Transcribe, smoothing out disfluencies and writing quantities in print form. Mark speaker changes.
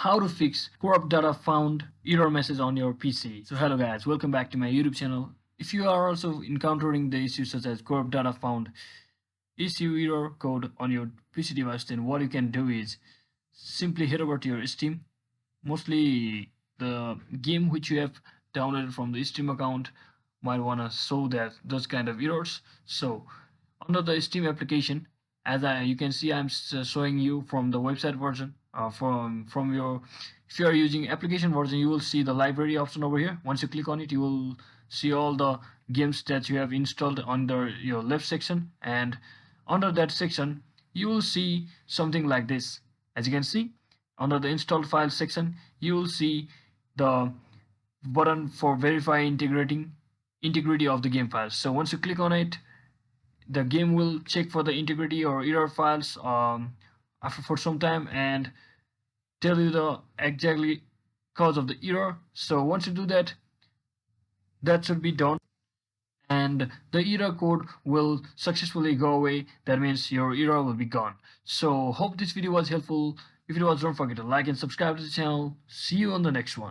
Speaker 1: how to fix corrupt data found error message on your PC. So hello guys, welcome back to my YouTube channel. If you are also encountering the issues such as corrupt data found issue error code on your PC device, then what you can do is simply head over to your Steam. Mostly the game which you have downloaded from the Steam account might want to show that those kind of errors. So under the Steam application, as you can see, I'm showing you from the website version. From your, if you are using application version, you will see the library option over here. Once you click on it, you will see all the games that you have installed under your left section, and under that section you will see something like this. As you can see, under the installed file section, you will see the button for verify integrity of the game files. So once you click on it, the game will check for the integrity or error files after for some time and tell you the exactly cause of the error. So once you do that, that should be done and the error code will successfully go away. That means your error will be gone. So hope this video was helpful. If it was, don't forget to like and subscribe to the channel. See you on the next one.